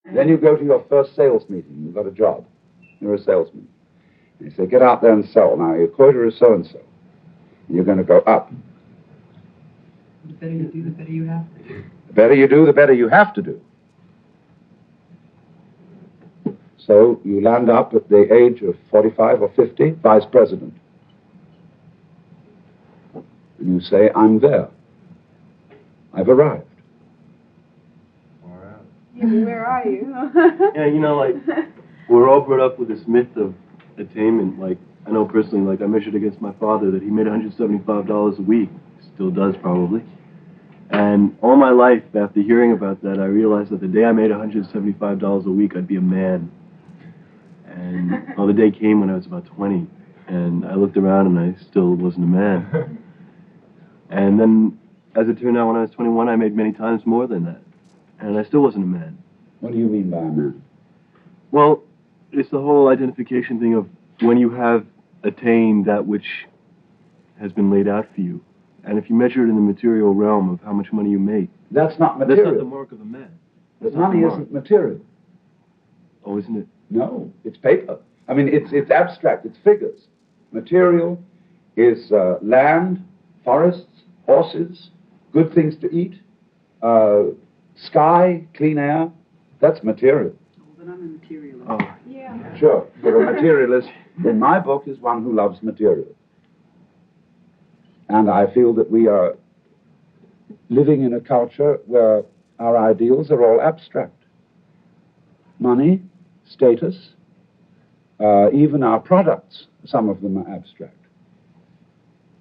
Then you go to your first sales meeting. You've got a job. You're a salesman. And you say, get out there and sell. Now, your quota is so-and-so. And you're going to go up. The better you do, the better you have to do. The better you do, the better you have to do. So you land up at the age of 45 or 50, vice president. And you say, I'm there. I've arrived. Yeah, but where are you? Yeah, you know, like, we're all brought up with this myth of attainment. Like, I know personally, like, I measured against my father that he made $175 a week. Still does, probably. And all my life, after hearing about that, I realized that the day I made $175 a week, I'd be a man. And, well, the day came when I was about 20. And I looked around and I still wasn't a man. And then, as it turned out, when I was 21, I made many times more than that. And I still wasn't a man. What do you mean by a man? Well, it's the whole identification thing of when you have attained that which has been laid out for you. And if you measure it in the material realm of how much money you make, that's not material. That's not the mark of a man. But money isn't material. Oh, isn't it? No, it's paper. I mean, it's abstract, it's figures. Material is land, forests, horses, good things to eat, sky, clean air. That's material. Oh, then I'm a materialist. Oh. Yeah. Sure, you're a materialist. In my book is one who loves material. And I feel that we are living in a culture where our ideals are all abstract. Money, status, even our products, some of them are abstract.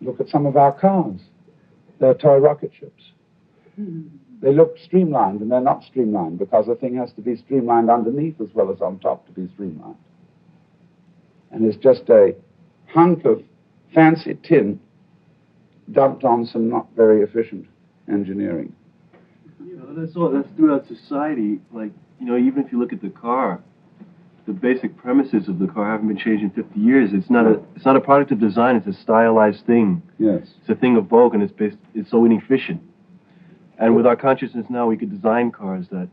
Look at some of our cars. They're toy rocket ships. They look streamlined, and they're not streamlined because the thing has to be streamlined underneath as well as on top to be streamlined. And it's just a hunk of fancy tin dumped on some not very efficient engineering. You know, that's throughout society. Like, you know, even if you look at the car, the basic premises of the car haven't been changed in 50 years. It's not a product of design. It's a stylized thing. Yes. It's a thing of vogue, and it's so inefficient. And with our consciousness now, we could design cars that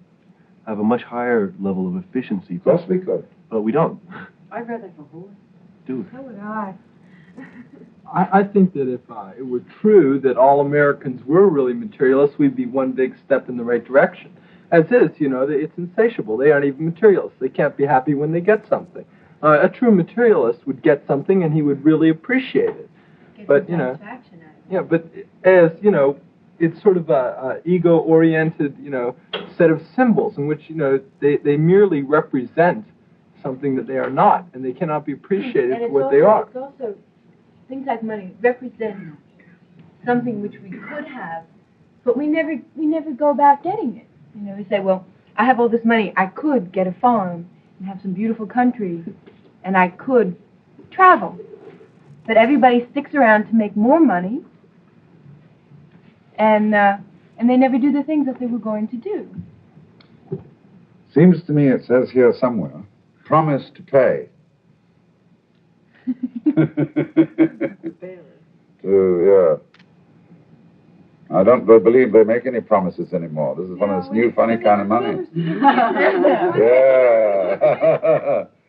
have a much higher level of efficiency. Of course we could. But we don't. I'd rather have a horse. Dude. So would I. I think that if it were true that all Americans were really materialists, we'd be one big step in the right direction. As is, you know, it's insatiable. They aren't even materialists. They can't be happy when they get something. A true materialist would get something and he would really appreciate it. But, you know, yeah, but as, you know, it's sort of a ego-oriented, you know, set of symbols in which, you know, they merely represent something that they are not, and they cannot be appreciated for what they are. It's also, things like money represent something which we could have, but we never go about getting it. You know, we say, well, I have all this money, I could get a farm and have some beautiful country, and I could travel. But everybody sticks around to make more money, and they never do the things that they were going to do. Seems to me it says here somewhere, promise to pay. Yeah. I don't believe they make any promises anymore. This is one of this new funny kind of money. Yeah.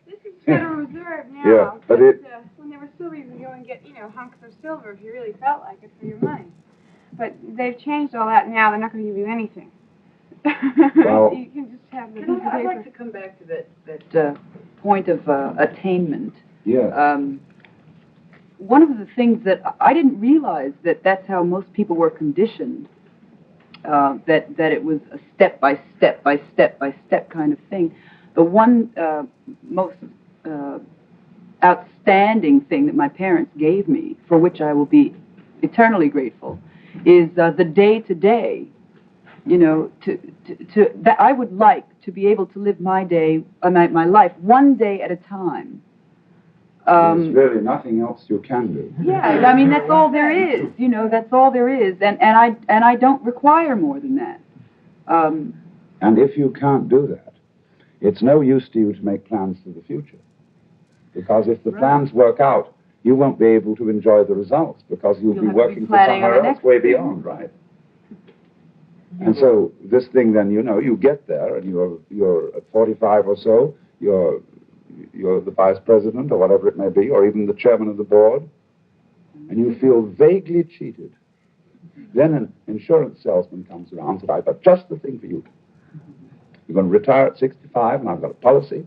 This is Federal Reserve now. Yeah, but when they were silver, you could go and get, you know, hunks of silver if you really felt like it for your money. But they've changed all that now. They're not going to give you anything. Well, you can just have the piece of I'd paper. like to come back to that point of attainment. yeah. One of the things that I didn't realize that's how most people were conditioned. That it was a step by step by step by step kind of thing. The one most outstanding thing that my parents gave me, for which I will be eternally grateful, is the day to day. You know, that I would like to be able to live my day, my life, one day at a time. There's really nothing else you can do. Yeah, I mean that's all there is. You know, that's all there is, and I don't require more than that. And if you can't do that, it's no use to you to make plans for the future, because if the plans work out, you won't be able to enjoy the results because you'll be working for somewhere else way beyond, right? And so this thing then, you get there, and you're at 45 or so, you're the vice president or whatever it may be, or even the chairman of the board, and you feel vaguely cheated. Then an insurance salesman comes around and says, I've got just the thing for you. You're going to retire at 65, and I've got a policy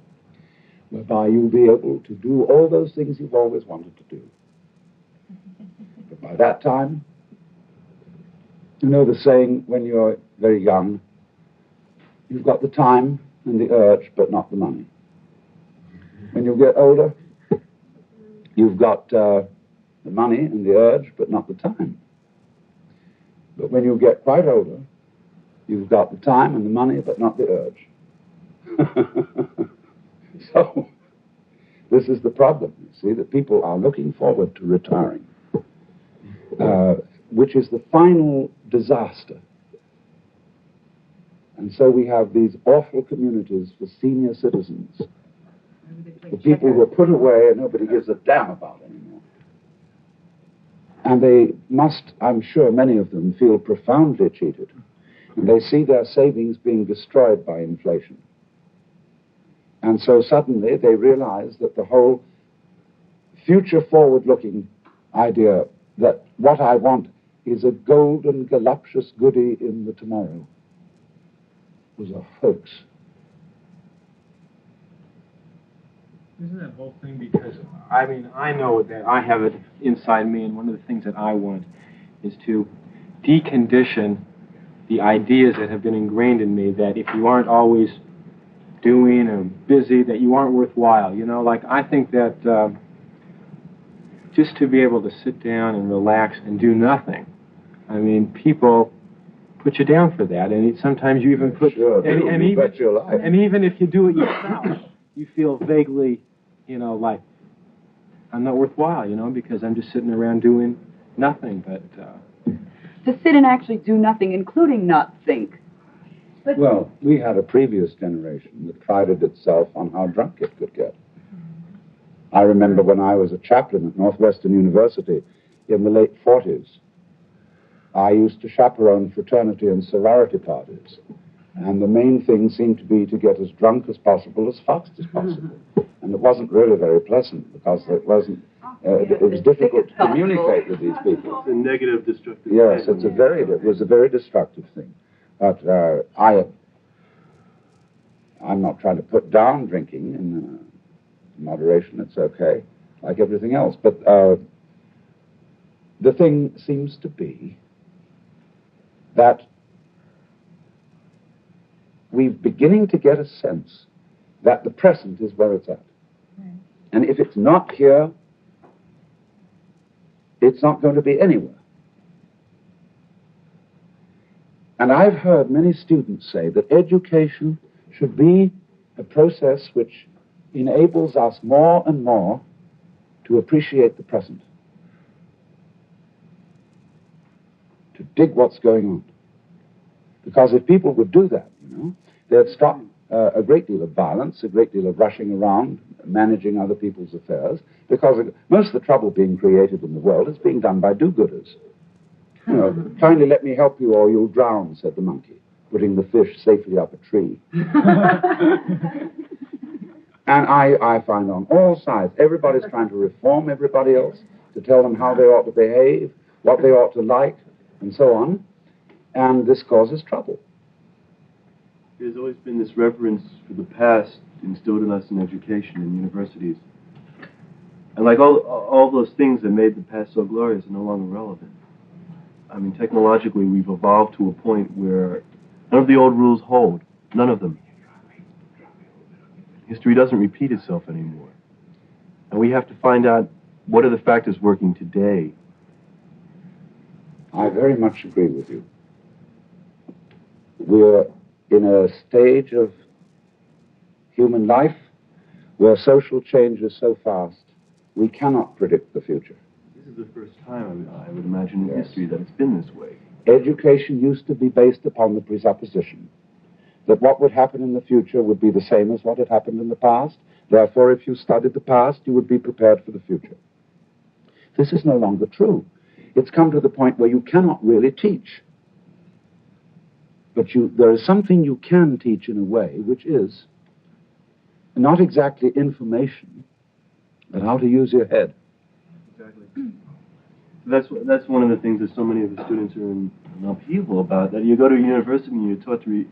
whereby you'll be able to do all those things you've always wanted to do. But by that time, you know the saying, when you're very young, you've got the time and the urge, but not the money. When you get older, you've got the money and the urge, but not the time. But when you get quite older, you've got the time and the money, but not the urge. So, this is the problem, you see, that people are looking forward to retiring, which is the final disaster. And so we have these awful communities for senior citizens, the people who are put away and nobody gives a damn about anymore. And they must, I'm sure many of them, feel profoundly cheated. And they see their savings being destroyed by inflation. And so suddenly they realize that the whole future forward-looking idea that what I want is a golden, voluptuous goody in the tomorrow was a hoax. Isn't that whole thing because, I mean, I know that I have it inside me, and one of the things that I want is to decondition the ideas that have been ingrained in me that if you aren't always doing or busy, that you aren't worthwhile. You know, like I think that just to be able to sit down and relax and do nothing, I mean, people put you down for that, and sometimes you even put, sure, and even if you do it yourself, you feel vaguely, you know, like I'm not worthwhile, you know, because I'm just sitting around doing nothing. But to sit and actually do nothing, including not think. But well, we had a previous generation that prided itself on how drunk it could get. I remember when I was a chaplain at Northwestern University in the late 40s, I used to chaperone fraternity and sorority parties. And the main thing seemed to be to get as drunk as possible, as fast as possible. And it wasn't really very pleasant because it wasn't, it was difficult to communicate with these people. It's a negative, destructive Yes, thing. it was a very destructive thing. But I'm not trying to put down drinking in moderation, it's okay, like everything else. But the thing seems to be that we're beginning to get a sense that the present is where it's at. Right. And if it's not here, it's not going to be anywhere. And I've heard many students say that education should be a process which enables us more and more to appreciate the present, to dig what's going on. Because if people would do that, you know, they'd stop a great deal of violence, a great deal of rushing around, managing other people's affairs, because most of the trouble being created in the world is being done by do-gooders. You know, kindly let me help you or you'll drown, said the monkey, putting the fish safely up a tree. And I find on all sides, everybody's trying to reform everybody else, to tell them how they ought to behave, what they ought to like, and so on. And this causes trouble. There's always been this reverence for the past instilled in us in education and universities. And like all those things that made the past so glorious are no longer relevant. I mean, technologically, we've evolved to a point where none of the old rules hold. None of them. History doesn't repeat itself anymore. And we have to find out what are the factors working today. I very much agree with you. We're in a stage of human life where social change is so fast, we cannot predict the future. This is the first time, I would imagine, in history that it's been this way. Education used to be based upon the presupposition that what would happen in the future would be the same as what had happened in the past. Therefore, if you studied the past, you would be prepared for the future. This is no longer true. It's come to the point where you cannot really teach. But there is something you can teach in a way, which is not exactly information, but how to use your head. Exactly. That's one of the things that so many of the students are in upheaval about. That you go to university and you're taught to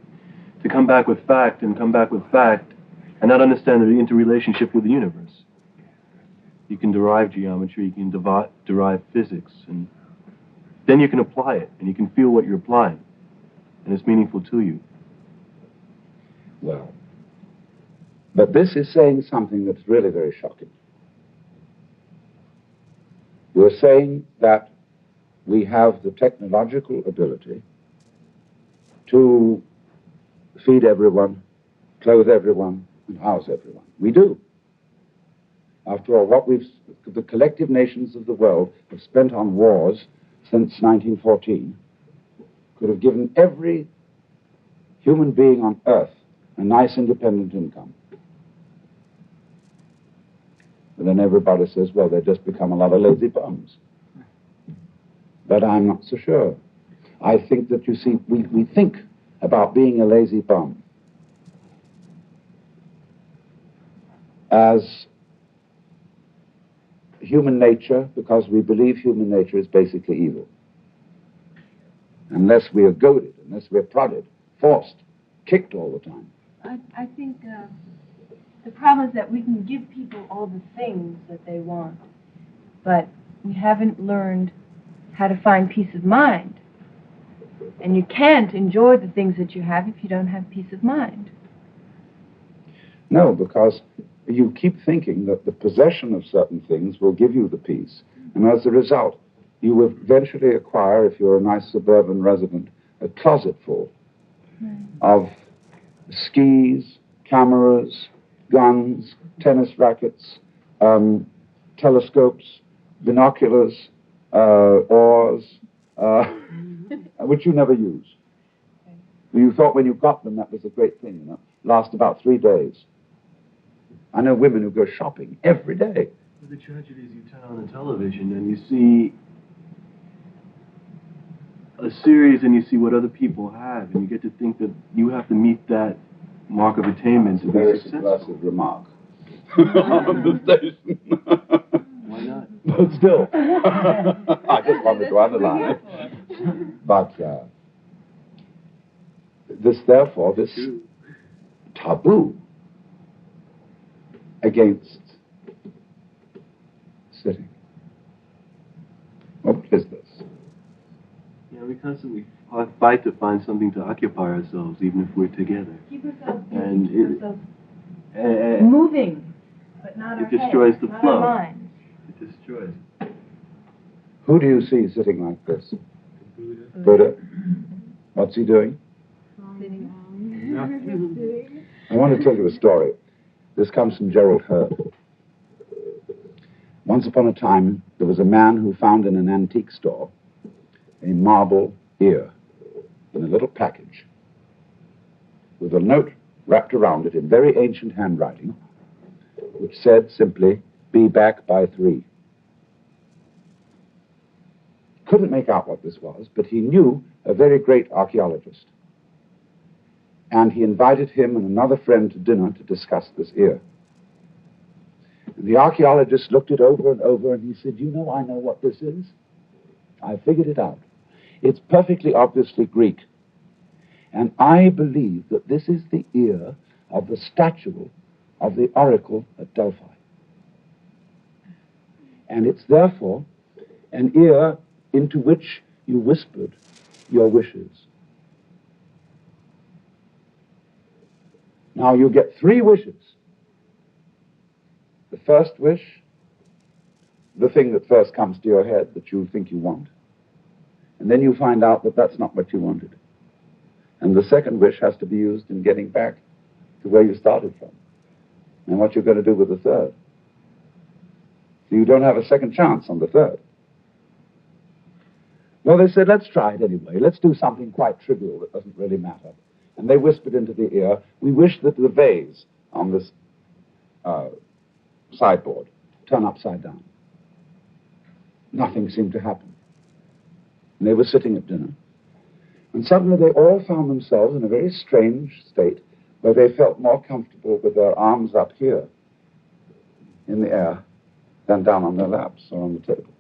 come back with fact and come back with fact, and not understand the interrelationship with the universe. You can derive geometry, you can derive physics, and then you can apply it, and you can feel what you're applying, and it's meaningful to you. Well, but this is saying something that's really very shocking. We're saying that we have the technological ability to feed everyone, clothe everyone, and house everyone. We do. After all, the collective nations of the world have spent on wars since 1914 could have given every human being on earth a nice independent income. But then everybody says, well, they've just become a lot of lazy bums. But I'm not so sure. I think that, you see, we think about being a lazy bum as human nature, because we believe human nature is basically evil. Unless we are goaded, unless we're prodded, forced, kicked all the time. I think the problem is that we can give people all the things that they want, but we haven't learned how to find peace of mind. And you can't enjoy the things that you have if you don't have peace of mind. No, because you keep thinking that the possession of certain things will give you the peace. And as a result, you will eventually acquire, if you're a nice suburban resident, a closet full of skis, cameras, guns, tennis rackets, telescopes, binoculars, oars, which you never use. You thought when you got them that was a great thing, last about 3 days. I know women who go shopping every day. The tragedy is you turn on the television and you see a series and you see what other people have, and you get to think that you have to meet that mark of attainment to be Very successful. subversive remark on the station. Why not? But still, I just wanted to underline it. But this taboo against sitting. What is this? Yeah, we constantly fight to find something to occupy ourselves, even if we're together. Keep ourselves busy, And keep ourselves moving, but not our it destroys heads, the not flow. our minds. It destroys. Who do you see sitting like this? Buddha. What's he doing? I want to tell you a story. This comes from Gerald Hurd. Once upon a time, there was a man who found in an antique store a marble ear in a little package with a note wrapped around it in very ancient handwriting, which said simply, "Be back by 3." Couldn't make out what this was, but he knew a very great archaeologist. And he invited him and another friend to dinner to discuss this ear. And the archaeologist looked it over and over, and he said, I know what this is. I figured it out. It's perfectly obviously Greek. And I believe that this is the ear of the statue of the oracle at Delphi. And it's therefore an ear into which you whispered your wishes. Now you get 3 wishes. The first wish, the thing that first comes to your head that you think you want. And then you find out that that's not what you wanted. And the second wish has to be used in getting back to where you started from. And what you're going to do with the third. So you don't have a second chance on the third. Well, they said, let's try it anyway. Let's do something quite trivial that doesn't really matter. And they whispered into the ear, we wish that the vase on this sideboard turn upside down. Nothing seemed to happen. And they were sitting at dinner. And suddenly they all found themselves in a very strange state where they felt more comfortable with their arms up here in the air than down on their laps or on the table.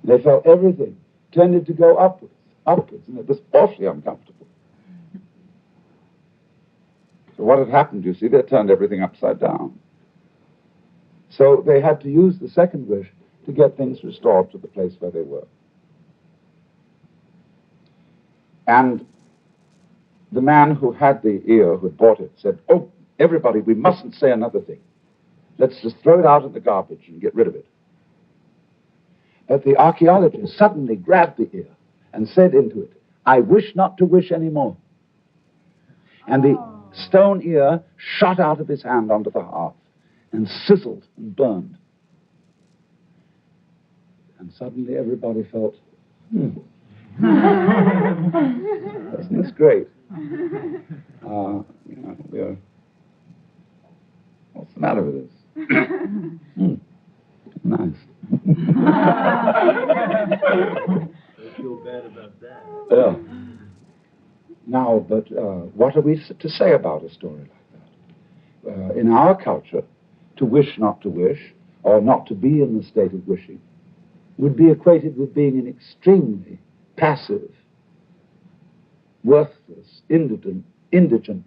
They felt everything tended to go upwards, and it was awfully uncomfortable. So what had happened, you see, they turned everything upside down. So they had to use the second wish to get things restored to the place where they were. And the man who had the ear, who had bought it, said, "Oh, everybody, we mustn't say another thing. Let's just throw it out in the garbage and get rid of it." But the archaeologist suddenly grabbed the ear and said into it, "I wish not to wish anymore." And the stone ear shot out of his hand onto the hearth and sizzled and burned. And suddenly everybody felt, isn't this great? What's the matter with this? Nice. I feel bad about that. Yeah. Now, but what are we to say about a story like that? In our culture, to wish not to wish, or not to be in the state of wishing, would be equated with being an extremely passive, worthless, indigent,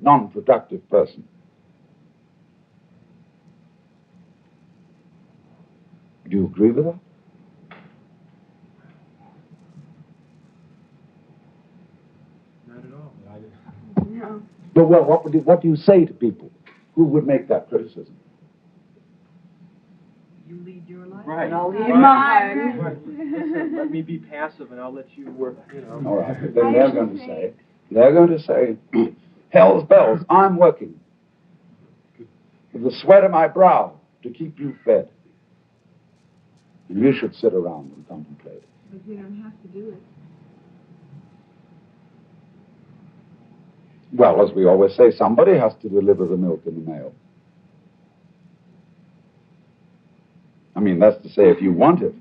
non-productive person. Do you agree with that? Not at all. No. But well, what do you say to people who would make that criticism? You lead your life, Right. and I'll lead Right. mine. Right. Listen, let me be passive, and I'll let you work. All right. Then they're going to say, "Hell's bells! I'm working with the sweat of my brow to keep you fed. And you should sit around and contemplate." But you don't have to do it. Well, as we always say, somebody has to deliver the milk in the mail. I mean, that's to say, if you want it.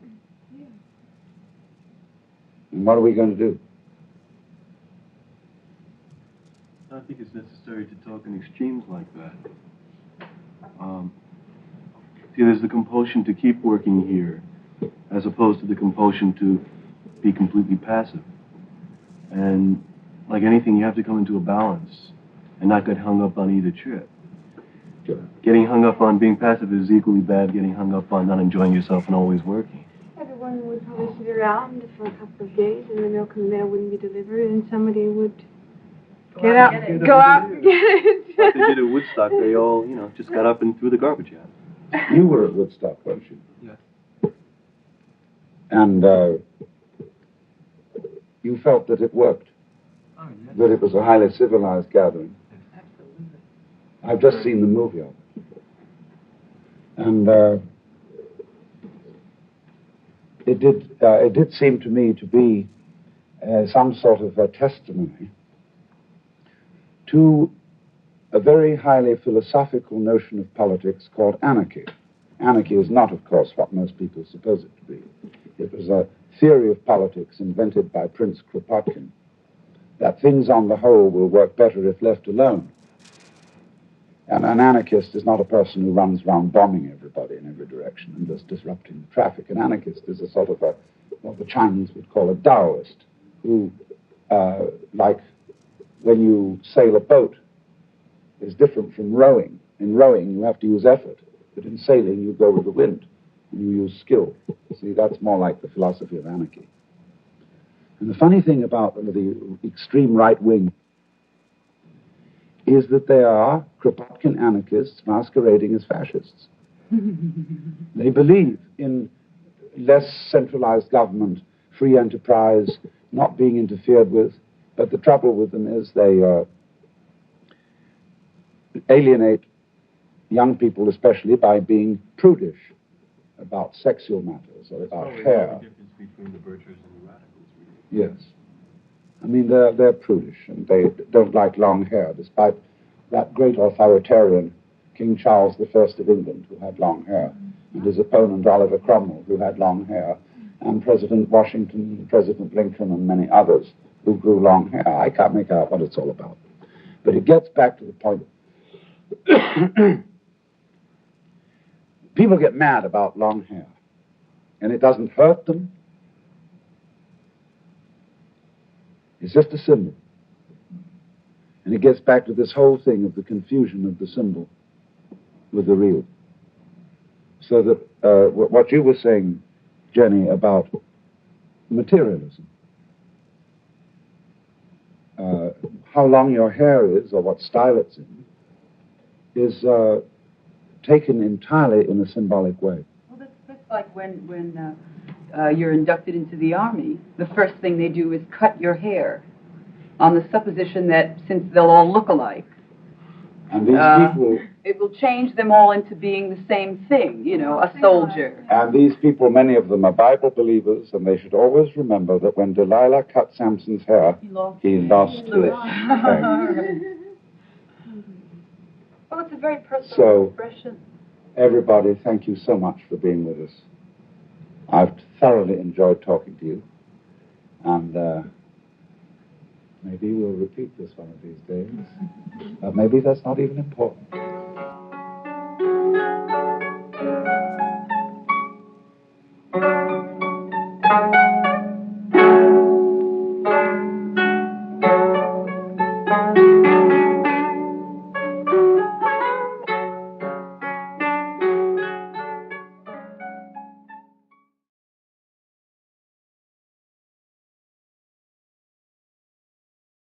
And what are we going to do? I think it's necessary to talk in extremes like that. See, there's the compulsion to keep working here, as opposed to the compulsion to be completely passive. And like anything, you have to come into a balance and not get hung up on either trip. Sure. Getting hung up on being passive is equally bad. Getting hung up on not enjoying yourself and always working. Everyone would probably sit around for a couple of days, and the milk and the mail wouldn't be delivered, and somebody would go out and get it. Like they did at Woodstock, they all, just got up and threw the garbage out. You were at Woodstock, weren't you? Yes. And you felt that it worked, Oh, yes. that it was a highly civilized gathering. Absolutely. I've just seen the movie of it. And it did seem to me to be some sort of a testimony to a very highly philosophical notion of politics called anarchy. Anarchy is not, of course, what most people suppose it to be. It was a theory of politics invented by Prince Kropotkin, that things on the whole will work better if left alone. And an anarchist is not a person who runs around bombing everybody in every direction and just disrupting the traffic. An anarchist is a sort of what the Chinese would call a Taoist, who, like when you sail a boat, is different from rowing. In rowing, you have to use effort, but in sailing, you go with the wind, and you use skill. See, that's more like the philosophy of anarchy. And the funny thing about the extreme right wing is that they are Kropotkin anarchists masquerading as fascists. They believe in less centralized government, free enterprise, not being interfered with, but the trouble with them is they alienate young people, especially by being prudish about sexual matters or about hair. The difference between the virtues and the radicals, Yes. I mean, they're prudish, and they don't like long hair, despite that great authoritarian King Charles I of England, who had long hair, and his opponent Oliver Cromwell, who had long hair, and President Washington, President Lincoln, and many others who grew long hair. I can't make out what it's all about. But it gets back to the point. People get mad about long hair, and it doesn't hurt them. It's just a symbol. And it gets back to this whole thing of the confusion of the symbol with the real. So that what you were saying, Jenny, about materialism, how long your hair is or what style it's in, is taken entirely in a symbolic way. Well, that's like when you're inducted into the army, the first thing they do is cut your hair on the supposition that since they'll all look alike, and these people, it will change them all into being the same thing, you know, a soldier. And these people, many of them are Bible believers, and they should always remember that when Delilah cut Samson's hair, he lost his hair. Well, it's a very personal expression. Everybody, thank you so much for being with us. I've thoroughly enjoyed talking to you, and maybe we'll repeat this one of these days. Maybe that's not even important.